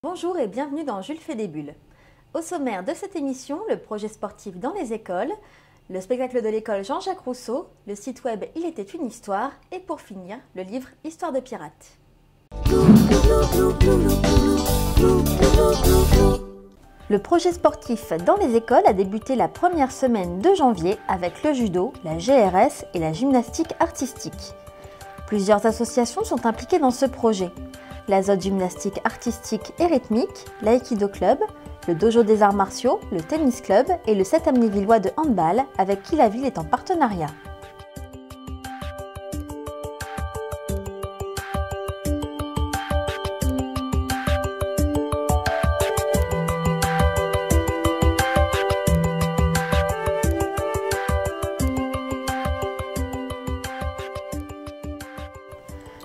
Bonjour et bienvenue dans Jules fait des bulles. Au sommaire de cette émission, le projet sportif dans les écoles, le spectacle de l'école Jean-Jacques Rousseau, le site web Il était une histoire et pour finir, le livre Histoire de pirates. Le projet sportif dans les écoles a débuté la première semaine de janvier avec le judo, la GRS et la gymnastique artistique. Plusieurs associations sont impliquées dans ce projet. L'Azote Gymnastique Artistique et Rythmique, l'Aïkido Club, le Dojo des Arts Martiaux, le Tennis Club et le 7 Amnévillois de handball avec qui la ville est en partenariat.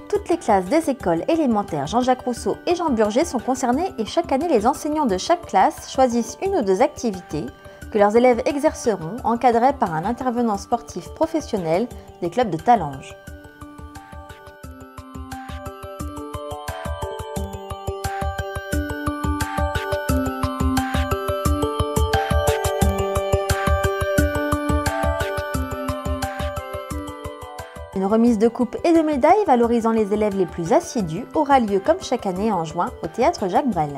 Toutes les classes des écoles élémentaires Jean-Jacques Rousseau et Jean Burger sont concernées et chaque année les enseignants de chaque classe choisissent une ou deux activités que leurs élèves exerceront encadrées par un intervenant sportif professionnel des clubs de Talange. Une remise de coupes et de médailles valorisant les élèves les plus assidus aura lieu comme chaque année en juin au théâtre Jacques Brel.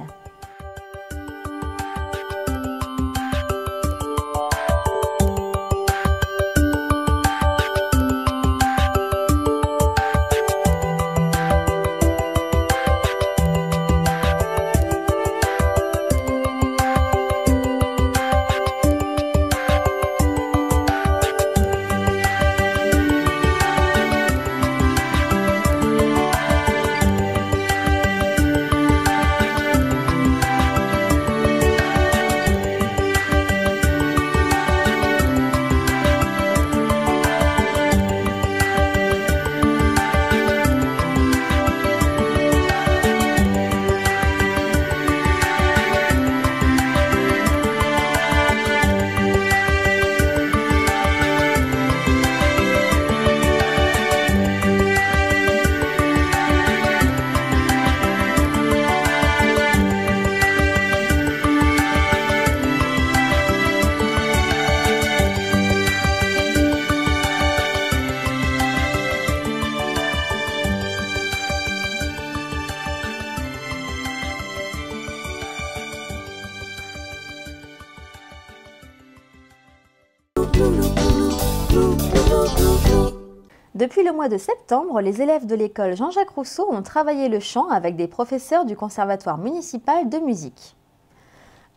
Depuis le mois de septembre, les élèves de l'école Jean-Jacques Rousseau ont travaillé le chant avec des professeurs du Conservatoire municipal de musique.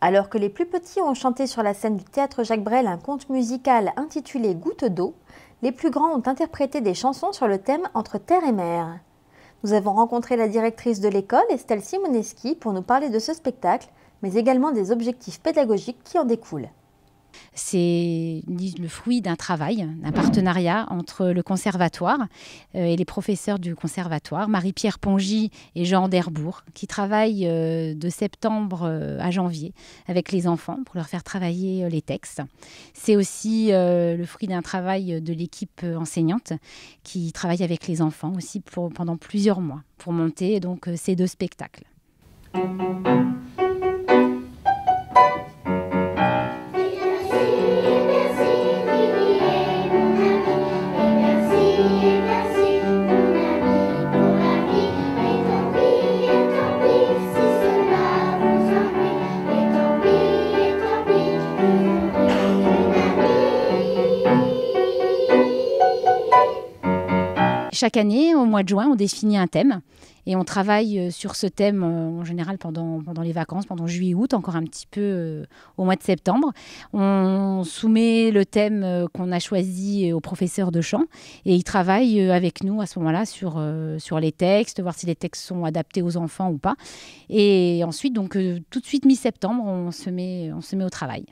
Alors que les plus petits ont chanté sur la scène du théâtre Jacques Brel un conte musical intitulé Goutte d'eau, les plus grands ont interprété des chansons sur le thème Entre terre et mer. Nous avons rencontré la directrice de l'école, Estelle Simoneski, pour nous parler de ce spectacle, mais également des objectifs pédagogiques qui en découlent. C'est le fruit d'un travail, d'un partenariat entre le conservatoire et les professeurs du conservatoire, Marie-Pierre Pongy et Jean Derbourg, qui travaillent de septembre à janvier avec les enfants pour leur faire travailler les textes. C'est aussi le fruit d'un travail de l'équipe enseignante qui travaille avec les enfants aussi pendant plusieurs mois pour monter donc, ces deux spectacles. Chaque année, au mois de juin, on définit un thème et on travaille sur ce thème en général pendant les vacances, pendant juillet-août, encore un petit peu au mois de septembre. On soumet le thème qu'on a choisi au professeur de chant et il travaille avec nous à ce moment-là sur les textes, voir si les textes sont adaptés aux enfants ou pas. Et ensuite, donc, tout de suite mi-septembre, on se met au travail.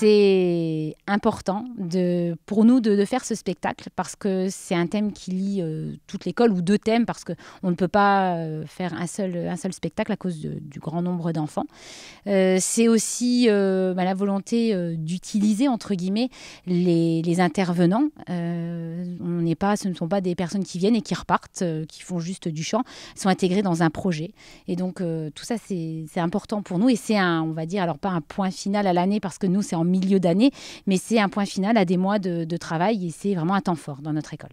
c'est important pour nous de faire ce spectacle parce que c'est un thème qui lie toute l'école, ou deux thèmes, parce qu'on ne peut pas faire un seul spectacle à cause du grand nombre d'enfants. C'est aussi la volonté d'utiliser, entre guillemets, les intervenants. Ce ne sont pas des personnes qui viennent et qui repartent, qui font juste du chant, sont intégrés dans un projet. Et donc, tout ça, c'est important pour nous. Et c'est on va dire, alors pas un point final à l'année, parce que nous, c'est en milieu d'année, mais c'est un point final à des mois de travail, et c'est vraiment un temps fort dans notre école.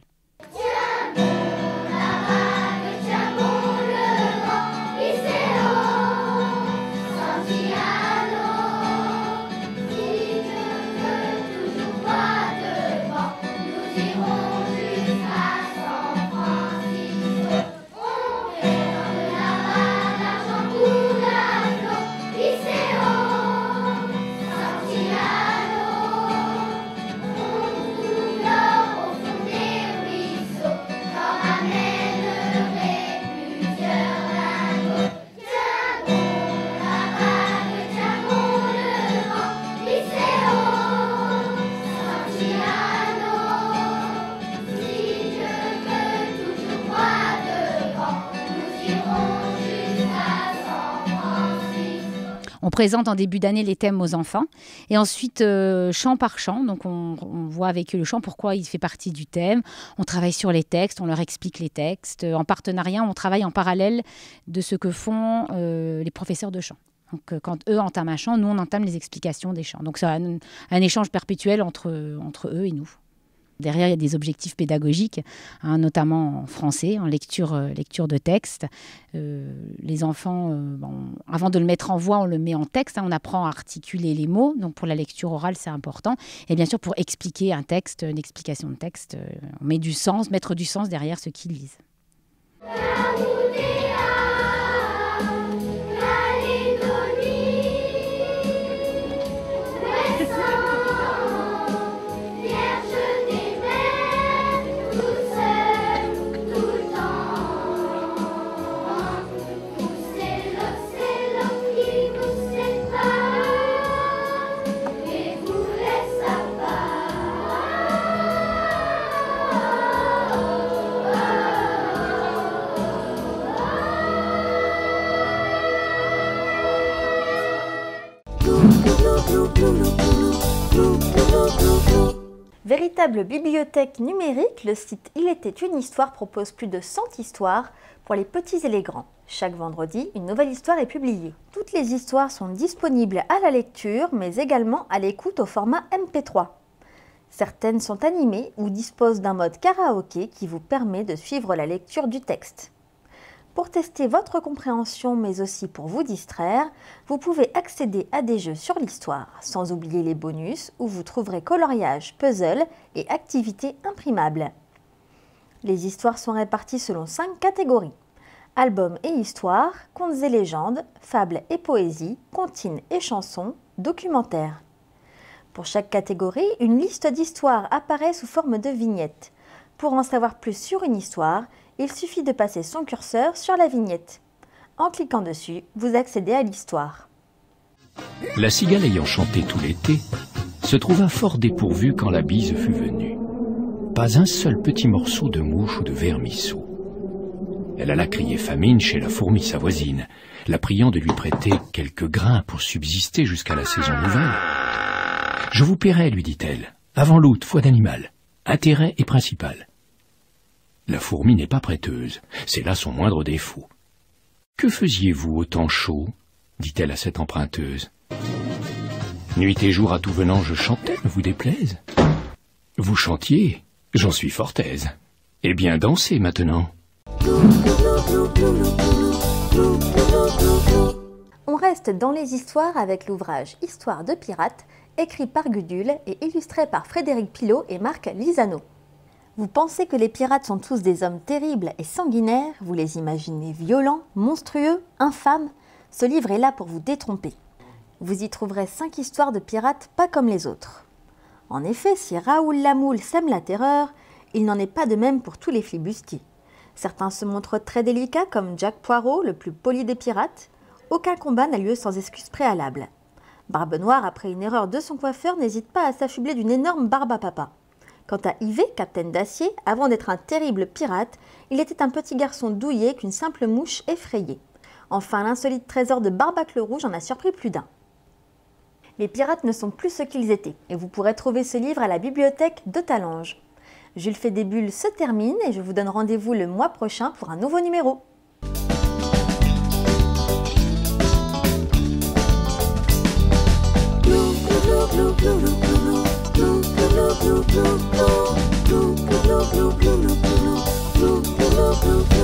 On présente en début d'année les thèmes aux enfants et ensuite chant par chant, donc on voit avec eux le chant, pourquoi il fait partie du thème. On travaille sur les textes, on leur explique les textes. En partenariat, on travaille en parallèle de ce que font les professeurs de chant. Donc quand eux entament un chant, nous on entame les explications des chants. Donc c'est un échange perpétuel entre eux et nous. Derrière, il y a des objectifs pédagogiques, notamment en français, en lecture de texte. Les enfants, avant de le mettre en voix, on le met en texte. On apprend à articuler les mots. Donc pour la lecture orale, c'est important. Et bien sûr, pour expliquer un texte, une explication de texte, on met du sens, mettre du sens derrière ce qu'ils lisent. Véritable bibliothèque numérique, le site Il était une histoire propose plus de 100 histoires pour les petits et les grands. Chaque vendredi, une nouvelle histoire est publiée. Toutes les histoires sont disponibles à la lecture, mais également à l'écoute au format MP3. Certaines sont animées ou disposent d'un mode karaoké qui vous permet de suivre la lecture du texte. Pour tester votre compréhension, mais aussi pour vous distraire, vous pouvez accéder à des jeux sur l'histoire, sans oublier les bonus où vous trouverez coloriage, puzzle et activités imprimables. Les histoires sont réparties selon 5 catégories. Albums et histoires, contes et légendes, fables et poésie, comptines et chansons, documentaires. Pour chaque catégorie, une liste d'histoires apparaît sous forme de vignettes. Pour en savoir plus sur une histoire, il suffit de passer son curseur sur la vignette. En cliquant dessus, vous accédez à l'histoire. La cigale ayant chanté tout l'été, se trouva fort dépourvue quand la bise fut venue. Pas un seul petit morceau de mouche ou de vermisseau. Elle alla crier famine chez la fourmi sa voisine, la priant de lui prêter quelques grains pour subsister jusqu'à la saison nouvelle. « Je vous paierai, lui dit-elle, avant l'août, foi d'animal, intérêt est principal. » La fourmi n'est pas prêteuse, c'est là son moindre défaut. « Que faisiez-vous au temps chaud ?» dit-elle à cette emprunteuse. « Nuit et jour à tout venant je chantais, ne vous déplaise. »« Vous chantiez, j'en suis fort aise. Eh bien dansez maintenant. » On reste dans les histoires avec l'ouvrage Histoire de pirates, écrit par Gudule et illustré par Frédéric Pilot et Marc Lisano. Vous pensez que les pirates sont tous des hommes terribles et sanguinaires, vous les imaginez violents, monstrueux, infâmes. Ce livre est là pour vous détromper. Vous y trouverez 5 histoires de pirates pas comme les autres. En effet, si Raoul Lamoule sème la terreur, il n'en est pas de même pour tous les flibustiers. Certains se montrent très délicats comme Jack Poirot, le plus poli des pirates. Aucun combat n'a lieu sans excuse préalable. Barbe Noire, après une erreur de son coiffeur, n'hésite pas à s'affubler d'une énorme barbe à papa. Quant à Yvet, capitaine d'acier, avant d'être un terrible pirate, il était un petit garçon douillet qu'une simple mouche effrayait. Enfin, l'insolite trésor de Barbacle Rouge en a surpris plus d'un. Les pirates ne sont plus ce qu'ils étaient, et vous pourrez trouver ce livre à la bibliothèque de Talange. Jules fait des bulles se termine et je vous donne rendez-vous le mois prochain pour un nouveau numéro. Blue, blue, blue, blue, blue, blue, blue, blue, blue, blue, blue, blue, blue, blue.